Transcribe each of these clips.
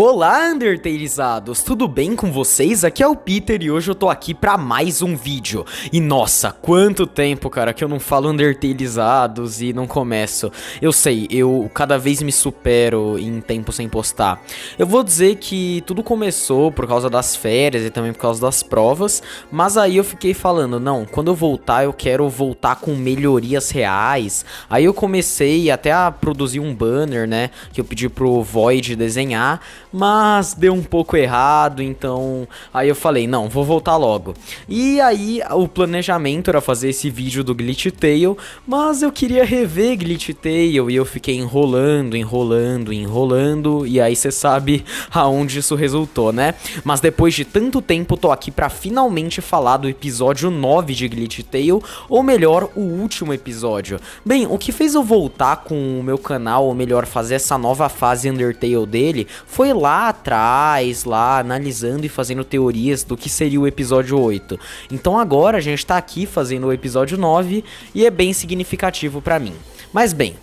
Olá, Undertalizados! Tudo bem com vocês? Aqui é o Peter e hoje eu tô aqui pra mais um vídeo. E nossa, quanto tempo, cara, que eu não falo Undertalizados e não começo. Eu sei, eu cada vez me supero em tempo sem postar. Eu vou dizer que tudo começou por causa das férias e também por causa das provas, mas aí eu fiquei falando, não, quando eu voltar eu quero voltar com melhorias reais. Aí eu comecei até a produzir um banner, né, que eu pedi pro Void desenhar, mas deu um pouco errado, então aí eu falei, não, vou voltar logo. E aí o planejamento era fazer esse vídeo do Glitch Tale, mas eu queria rever Glitch Tale e eu fiquei enrolando, e aí você sabe aonde isso resultou, né? Mas depois de tanto tempo tô aqui pra finalmente falar do episódio 9 de Glitch Tale, ou melhor, o último episódio. Bem, o que fez eu voltar com o meu canal, ou melhor, fazer essa nova fase Undertale dele, foi lá atrás, lá analisando e fazendo teorias do que seria o episódio 8. Então agora a gente tá aqui fazendo o episódio 9 e é bem significativo pra mim. Mas bem,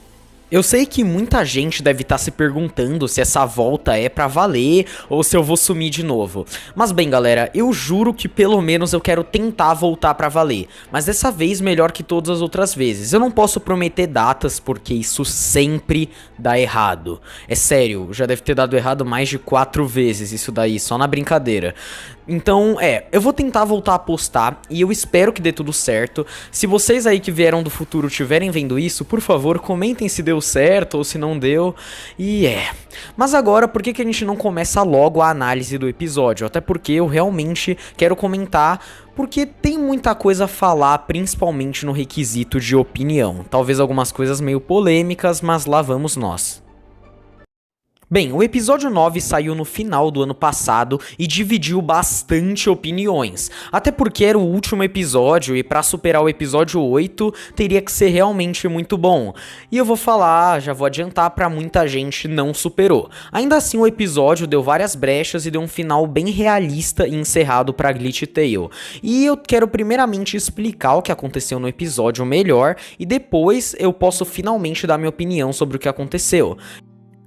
eu sei que muita gente deve estar se perguntando se essa volta é pra valer ou se eu vou sumir de novo. Mas bem, galera, eu juro que pelo menos eu quero tentar voltar pra valer. Mas dessa vez melhor que todas as outras vezes. Eu não posso prometer datas porque isso sempre dá errado. É sério, já deve ter dado errado mais de 4 vezes isso daí, só na brincadeira. Então, eu vou tentar voltar a postar e eu espero que dê tudo certo. Se vocês aí que vieram do futuro estiverem vendo isso, por favor, comentem se deu certo ou se não deu. Mas agora, por que a gente não começa logo a análise do episódio? Até porque eu realmente quero comentar, porque tem muita coisa a falar, principalmente no requisito de opinião. Talvez algumas coisas meio polêmicas, mas lá vamos nós. Bem, o episódio 9 saiu no final do ano passado e dividiu bastante opiniões, até porque era o último episódio e pra superar o episódio 8 teria que ser realmente muito bom. E eu vou falar, já vou adiantar, pra muita gente não superou. Ainda assim o episódio deu várias brechas e deu um final bem realista e encerrado pra Glitch Tale. E eu quero primeiramente explicar o que aconteceu no episódio melhor e depois eu posso finalmente dar minha opinião sobre o que aconteceu.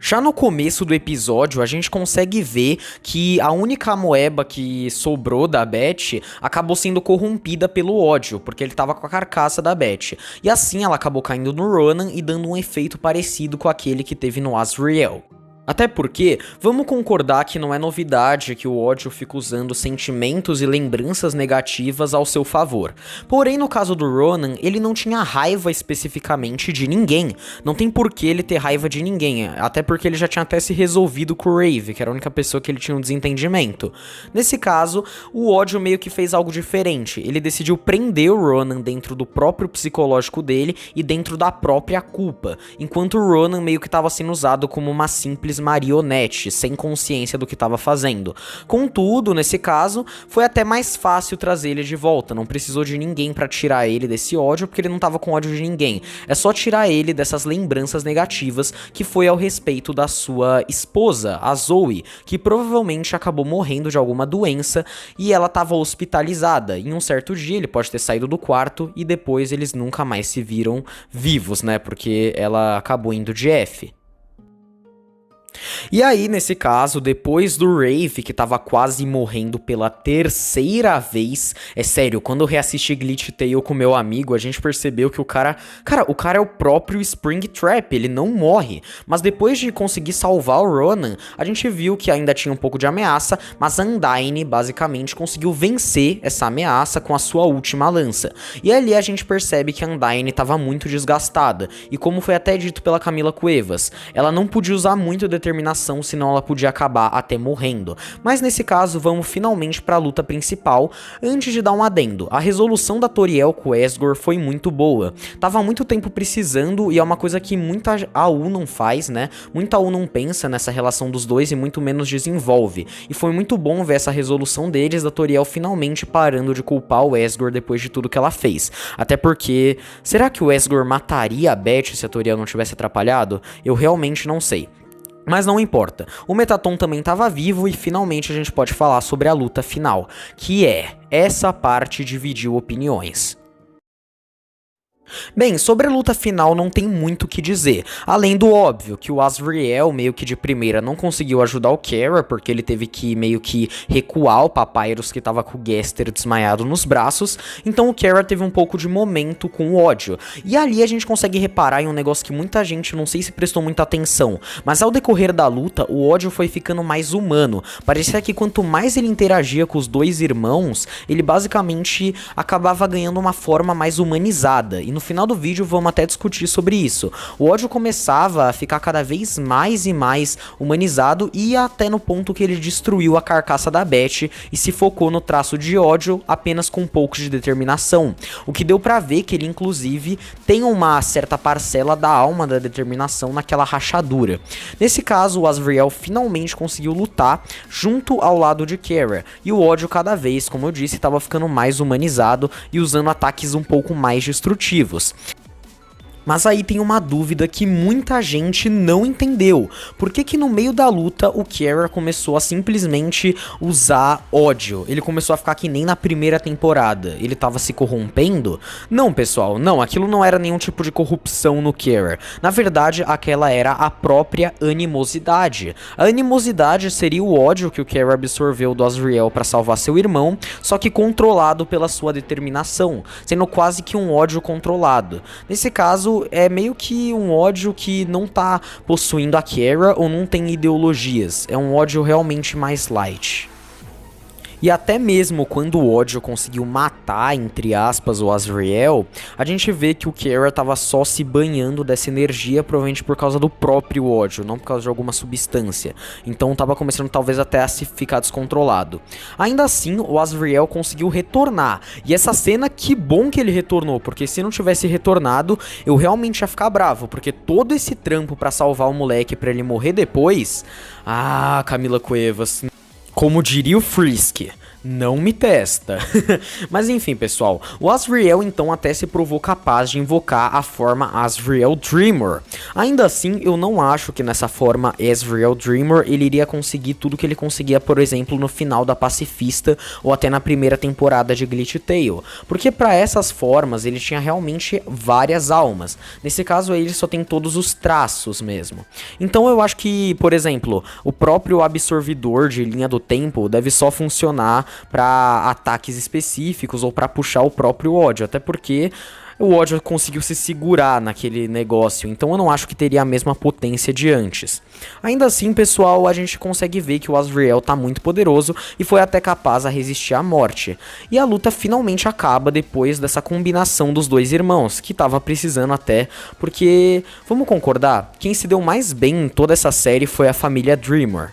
Já no começo do episódio, a gente consegue ver que a única moeba que sobrou da Beth acabou sendo corrompida pelo ódio, porque ele tava com a carcaça da Beth. E assim ela acabou caindo no Ronan e dando um efeito parecido com aquele que teve no Azrael. Até porque, vamos concordar que não é novidade que o ódio fica usando sentimentos e lembranças negativas ao seu favor. Porém, no caso do Ronan, ele não tinha raiva especificamente de ninguém. Não tem por que ele ter raiva de ninguém, até porque ele já tinha até se resolvido com o Rave, que era a única pessoa que ele tinha um desentendimento. Nesse caso, o ódio meio que fez algo diferente. Ele decidiu prender o Ronan dentro do próprio psicológico dele e dentro da própria culpa, enquanto o Ronan meio que estava sendo usado como uma simples marionete, sem consciência do que estava fazendo. Contudo, nesse caso, foi até mais fácil trazer ele de volta, não precisou de ninguém para tirar ele desse ódio, porque ele não estava com ódio de ninguém. É só tirar ele dessas lembranças negativas que foi ao respeito da sua esposa, a Zoe, que provavelmente acabou morrendo de alguma doença e ela estava hospitalizada. Em um certo dia ele pode ter saído do quarto e depois eles nunca mais se viram vivos, né? Porque ela acabou indo de F. E aí, nesse caso, depois do Rave, que tava quase morrendo pela terceira vez, é sério, quando eu reassisti Glitch Tale com meu amigo, a gente percebeu que o cara é o próprio Springtrap, ele não morre. Mas depois de conseguir salvar o Ronan, a gente viu que ainda tinha um pouco de ameaça, mas a Undyne basicamente conseguiu vencer essa ameaça com a sua última lança. E ali a gente percebe que a Undyne tava muito desgastada, e como foi até dito pela Camila Cuevas, ela não podia usar muito determinação, senão ela podia acabar até morrendo. Mas nesse caso, vamos finalmente para a luta principal. Antes de dar um adendo, a resolução da Toriel com o Esgor foi muito boa. Tava há muito tempo precisando e é uma coisa que muita AU não faz, né? Muita AU não pensa nessa relação dos dois e muito menos desenvolve. E foi muito bom ver essa resolução deles, da Toriel finalmente parando de culpar o Esgor depois de tudo que ela fez. Até porque, será que o Esgor mataria a Beth se a Toriel não tivesse atrapalhado? Eu realmente não sei. Mas não importa, o Metaton também estava vivo e finalmente a gente pode falar sobre a luta final, que essa parte dividiu opiniões. Bem, sobre a luta final não tem muito o que dizer, além do óbvio, que o Azrael meio que de primeira não conseguiu ajudar o Kara, porque ele teve que meio que recuar o Papyrus que tava com o Gaster desmaiado nos braços, então o Kara teve um pouco de momento com o ódio. E ali a gente consegue reparar em um negócio que muita gente não sei se prestou muita atenção, mas ao decorrer da luta, o ódio foi ficando mais humano. Parecia que quanto mais ele interagia com os dois irmãos, ele basicamente acabava ganhando uma forma mais humanizada, e no final do vídeo vamos até discutir sobre isso. O ódio começava a ficar cada vez mais e mais humanizado e ia até no ponto que ele destruiu a carcaça da Beth e se focou no traço de ódio apenas com um pouco de determinação. O que deu pra ver que ele inclusive tem uma certa parcela da alma da determinação naquela rachadura. Nesse caso, o Azrael finalmente conseguiu lutar junto ao lado de Kara, e o ódio cada vez, como eu disse, estava ficando mais humanizado e usando ataques um pouco mais destrutivos. Mas aí tem uma dúvida que muita gente não entendeu. Por que que no meio da luta o Kara começou a simplesmente usar ódio? Ele começou a ficar que nem na primeira temporada. Ele tava se corrompendo? Não, pessoal, não. Aquilo não era nenhum tipo de corrupção no Kara. Na verdade, aquela era a própria animosidade. A animosidade seria o ódio que o Kara absorveu do Azrael para salvar seu irmão, só que controlado pela sua determinação, sendo quase que um ódio controlado. Nesse caso, é meio que um ódio que não tá possuindo a Kara ou não tem ideologias. É um ódio realmente mais light. E até mesmo quando o ódio conseguiu matar, entre aspas, o Azrael, a gente vê que o Kara tava só se banhando dessa energia, provavelmente por causa do próprio ódio, não por causa de alguma substância. Então tava começando talvez até a se ficar descontrolado. Ainda assim, o Azrael conseguiu retornar. E essa cena, que bom que ele retornou, porque se não tivesse retornado, eu realmente ia ficar bravo, porque todo esse trampo pra salvar o moleque pra ele morrer depois... Ah, Camila Cuevas... Como diria o Frisk, não me testa. Mas enfim, pessoal, o Azrael então até se provou capaz de invocar a forma Azrael Dreamer. Ainda assim, eu não acho que nessa forma Azrael Dreamer ele iria conseguir tudo que ele conseguia, por exemplo, no final da Pacifista ou até na primeira temporada de Glitch Tale, porque para essas formas ele tinha realmente várias almas. Nesse caso aí ele só tem todos os traços mesmo. Então eu acho que, por exemplo, o próprio absorvidor de linha do tempo deve só funcionar para ataques específicos ou para puxar o próprio ódio, até porque o ódio conseguiu se segurar naquele negócio, então eu não acho que teria a mesma potência de antes. Ainda assim, pessoal, a gente consegue ver que o Azrael tá muito poderoso e foi até capaz a resistir à morte. E a luta finalmente acaba depois dessa combinação dos dois irmãos, que tava precisando até, porque, vamos concordar, quem se deu mais bem em toda essa série foi a família Dreamer.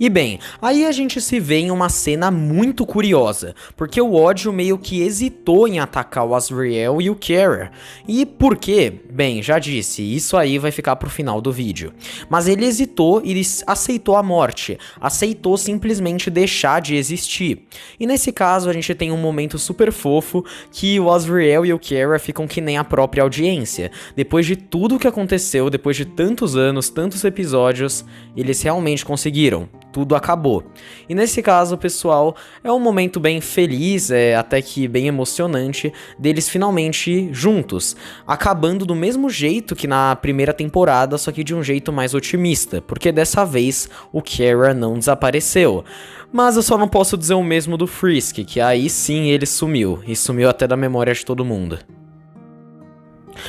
E bem, aí a gente se vê em uma cena muito curiosa, porque o ódio meio que hesitou em atacar o Azrael e o Kara. E por quê? Bem, já disse, isso aí vai ficar pro final do vídeo. Mas ele hesitou e aceitou a morte, aceitou simplesmente deixar de existir. E nesse caso a gente tem um momento super fofo que o Azrael e o Kara ficam que nem a própria audiência. Depois de tudo que aconteceu, depois de tantos anos, tantos episódios, eles realmente conseguiram. Tudo acabou. E nesse caso, pessoal, é um momento bem feliz, até que bem emocionante, deles finalmente juntos, acabando do mesmo jeito que na primeira temporada, só que de um jeito mais otimista, porque dessa vez o Kara não desapareceu. Mas eu só não posso dizer o mesmo do Frisk, que aí sim ele sumiu, e sumiu até da memória de todo mundo.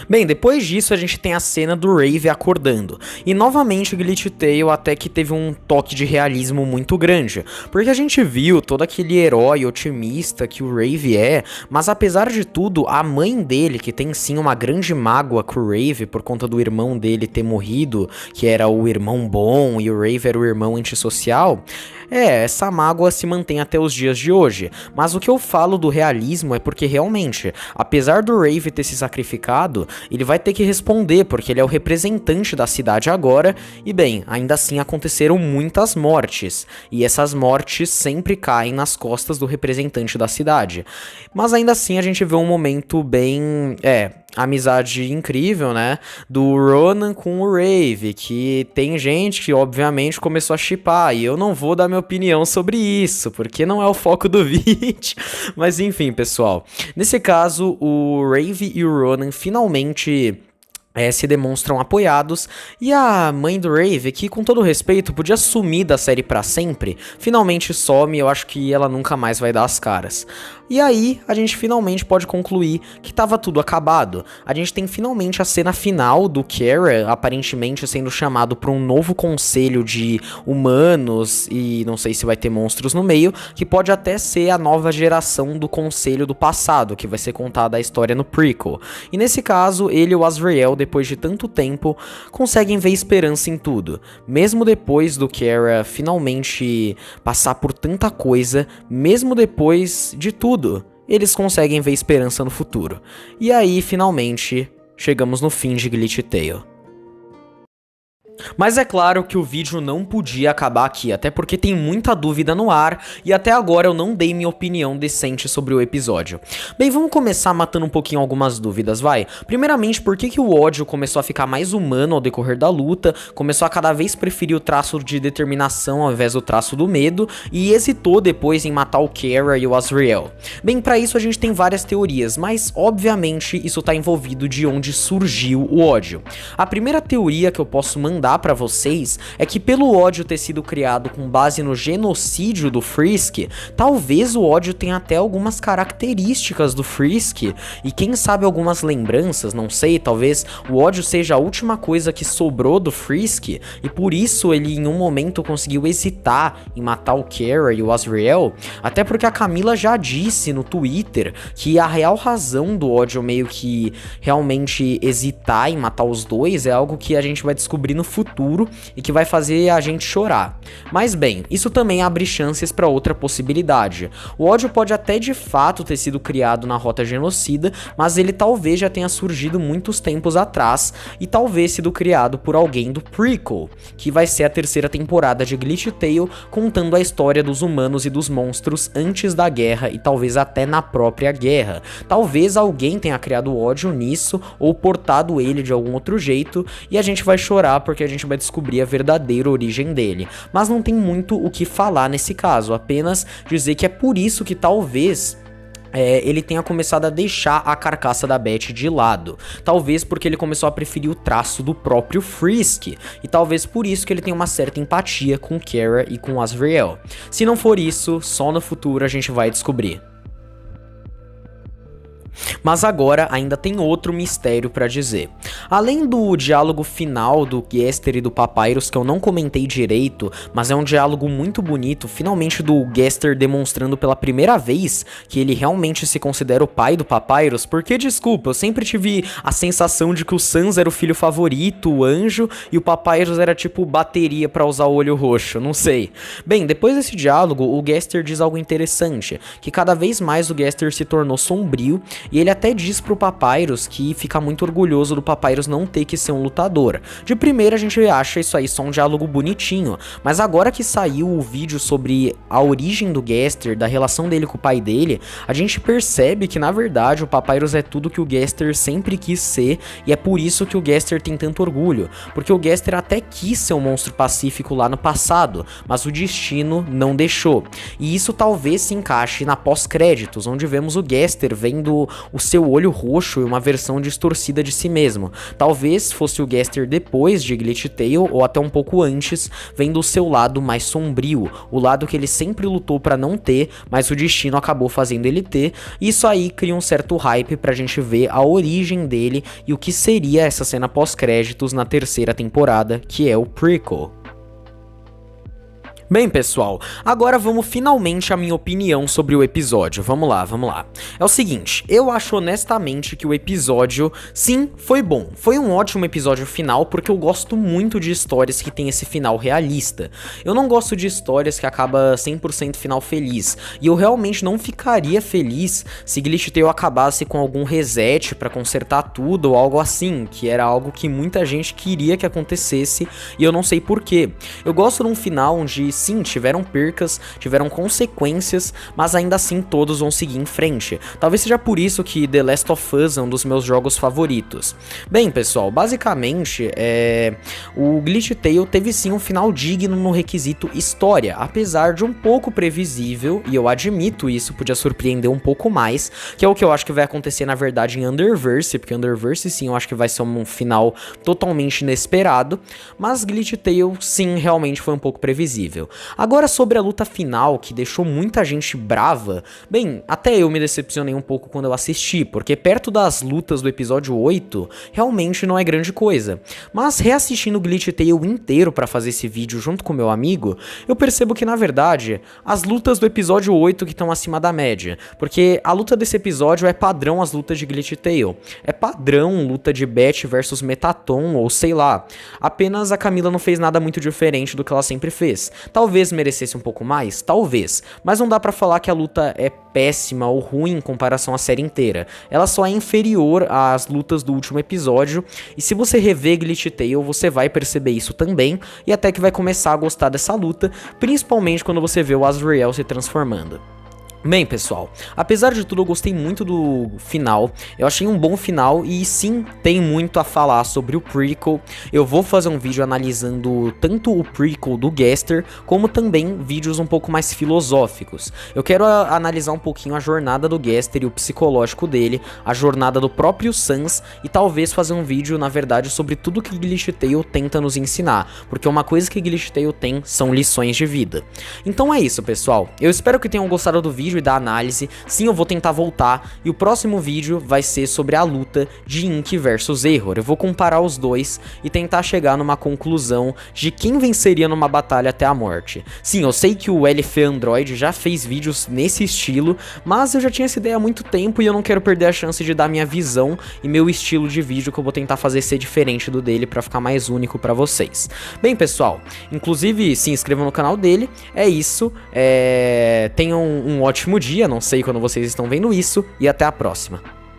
Bem, depois disso a gente tem a cena do Rave acordando, e novamente Glitch Tale até que teve um toque de realismo muito grande, porque a gente viu todo aquele herói otimista que o Rave é, mas apesar de tudo, a mãe dele, que tem sim uma grande mágoa com o Rave por conta do irmão dele ter morrido, que era o irmão bom e o Rave era o irmão antissocial, essa mágoa se mantém até os dias de hoje, mas o que eu falo do realismo é porque realmente, apesar do Rave ter se sacrificado, ele vai ter que responder, porque ele é o representante da cidade agora, e bem, ainda assim aconteceram muitas mortes, e essas mortes sempre caem nas costas do representante da cidade. Mas ainda assim a gente vê um momento bem, amizade incrível, né, do Ronan com o Rave, que tem gente que obviamente começou a shippar, e eu não vou dar minha opinião sobre isso, porque não é o foco do vídeo, mas enfim, pessoal, nesse caso, o Rave e o Ronan finalmente se demonstram apoiados, e a mãe do Rave, que com todo respeito podia sumir da série pra sempre, finalmente some, e eu acho que ela nunca mais vai dar as caras. E aí, a gente finalmente pode concluir que tava tudo acabado. A gente tem finalmente a cena final do Kara, aparentemente sendo chamado para um novo conselho de humanos, e não sei se vai ter monstros no meio, que pode até ser a nova geração do conselho do passado, que vai ser contada a história no prequel. E nesse caso, ele e o Azrael, depois de tanto tempo, conseguem ver esperança em tudo. Mesmo depois do Kara finalmente passar por tanta coisa, mesmo depois de tudo, eles conseguem ver esperança no futuro. E aí, finalmente, chegamos no fim de Glitch Tale. Mas é claro que o vídeo não podia acabar aqui, até porque tem muita dúvida no ar, e até agora eu não dei minha opinião decente sobre o episódio. Bem, vamos começar matando um pouquinho algumas dúvidas, vai? Primeiramente, por que o ódio começou a ficar mais humano ao decorrer da luta, começou a cada vez preferir o traço de determinação ao invés do traço do medo, e hesitou depois em matar o Kara e o Azrael? Bem, pra isso a gente tem várias teorias, mas obviamente isso tá envolvido de onde surgiu o ódio. A primeira teoria que eu posso mandar pra vocês é que, pelo ódio ter sido criado com base no genocídio do Frisk, talvez o ódio tenha até algumas características do Frisk, e quem sabe algumas lembranças, não sei, talvez o ódio seja a última coisa que sobrou do Frisk, e por isso ele em um momento conseguiu hesitar em matar o Kara e o Azrael, até porque a Camila já disse no Twitter que a real razão do ódio meio que realmente hesitar em matar os dois é algo que a gente vai descobrir no futuro e que vai fazer a gente chorar. Mas bem, isso também abre chances para outra possibilidade. O ódio pode até de fato ter sido criado na Rota Genocida, mas ele talvez já tenha surgido muitos tempos atrás e talvez sido criado por alguém do prequel, que vai ser a terceira temporada de Glitch Tale, contando a história dos humanos e dos monstros antes da guerra e talvez até na própria guerra. Talvez alguém tenha criado ódio nisso ou portado ele de algum outro jeito, e a gente vai chorar porque a gente vai descobrir a verdadeira origem dele. Mas não tem muito o que falar nesse caso, apenas dizer que é por isso que talvez ele tenha começado a deixar a carcaça da Beth de lado. Talvez porque ele começou a preferir o traço do próprio Frisk, e talvez por isso que ele tem uma certa empatia com Kara e com Azrael. Se não for isso, só no futuro a gente vai descobrir. Mas agora ainda tem outro mistério pra dizer. Além do diálogo final do Gaster e do Papyrus, que eu não comentei direito, mas é um diálogo muito bonito, finalmente do Gaster demonstrando pela primeira vez que ele realmente se considera o pai do Papyrus, porque, desculpa, eu sempre tive a sensação de que o Sans era o filho favorito, o anjo, e o Papyrus era tipo bateria pra usar o olho roxo, não sei. Bem, depois desse diálogo, o Gaster diz algo interessante, que cada vez mais o Gaster se tornou sombrio, e ele até diz pro Papyrus que fica muito orgulhoso do Papyrus não ter que ser um lutador. De primeira a gente acha isso aí só um diálogo bonitinho, mas agora que saiu o vídeo sobre a origem do Gaster, da relação dele com o pai dele, a gente percebe que na verdade o Papyrus é tudo que o Gaster sempre quis ser, e é por isso que o Gaster tem tanto orgulho, porque o Gaster até quis ser um monstro pacífico lá no passado, mas o destino não deixou. E isso talvez se encaixe na pós-créditos, onde vemos o Gaster vendo o seu olho roxo e uma versão distorcida de si mesmo. Talvez fosse o Gaster depois de Glitch Tale, ou até um pouco antes, vendo o seu lado mais sombrio, o lado que ele sempre lutou pra não ter, mas o destino acabou fazendo ele ter. Isso aí cria um certo hype pra gente ver a origem dele e o que seria essa cena pós-créditos na terceira temporada, que é o prequel. Bem, pessoal, agora vamos finalmente à minha opinião sobre o episódio. Vamos lá, vamos lá. É o seguinte, eu acho honestamente que o episódio, sim, foi bom. Foi um ótimo episódio final, porque eu gosto muito de histórias que tem esse final realista. Eu não gosto de histórias que acaba 100% final feliz. E eu realmente não ficaria feliz se Glitch Tale acabasse com algum reset pra consertar tudo ou algo assim, que era algo que muita gente queria que acontecesse e eu não sei porquê. Eu gosto de um final onde sim, tiveram percas, tiveram consequências, mas ainda assim todos vão seguir em frente. Talvez seja por isso que The Last of Us é um dos meus jogos favoritos. Bem, pessoal, basicamente, o Glitch Tale teve sim um final digno no requisito história, apesar de um pouco previsível, e eu admito isso, podia surpreender um pouco mais, que é o que eu acho que vai acontecer na verdade em Underverse, porque Underverse sim, eu acho que vai ser um final totalmente inesperado, mas Glitch Tale sim, realmente foi um pouco previsível. Agora sobre a luta final, que deixou muita gente brava, bem, até eu me decepcionei um pouco quando eu assisti, porque perto das lutas do episódio 8, realmente não é grande coisa. Mas reassistindo o Glitch Tale inteiro pra fazer esse vídeo junto com meu amigo, eu percebo que na verdade, as lutas do episódio 8 que estão acima da média, porque a luta desse episódio é padrão as lutas de Glitch Tale, é padrão luta de Beth versus Metaton, ou sei lá, apenas a Camila não fez nada muito diferente do que ela sempre fez. Talvez merecesse um pouco mais, talvez, mas não dá pra falar que a luta é péssima ou ruim em comparação à série inteira. Ela só é inferior às lutas do último episódio, e se você rever Glitch Tale, você vai perceber isso também, e até que vai começar a gostar dessa luta, principalmente quando você vê o Azrael se transformando. Bem, pessoal, apesar de tudo eu gostei muito do final, eu achei um bom final e sim, tem muito a falar sobre o prequel. Eu vou fazer um vídeo analisando tanto o prequel do Gaster, como também vídeos um pouco mais filosóficos. Eu quero analisar um pouquinho a jornada do Gaster e o psicológico dele, a jornada do próprio Sans e talvez fazer um vídeo, na verdade, sobre tudo que Glitch Tale tenta nos ensinar, porque uma coisa que Glitch Tale tem são lições de vida. Então é isso, pessoal, eu espero que tenham gostado do vídeo e da análise. Sim, eu vou tentar voltar e o próximo vídeo vai ser sobre a luta de Ink versus Error. Eu vou comparar os dois e tentar chegar numa conclusão de quem venceria numa batalha até a morte. Sim, eu sei que o LF Android já fez vídeos nesse estilo, mas eu já tinha essa ideia há muito tempo e eu não quero perder a chance de dar minha visão e meu estilo de vídeo, que eu vou tentar fazer ser diferente do dele para ficar mais único para vocês. Bem, pessoal, inclusive se inscrevam no canal dele. É isso, tenham um ótimo dia, não sei quando vocês estão vendo isso, e até a próxima.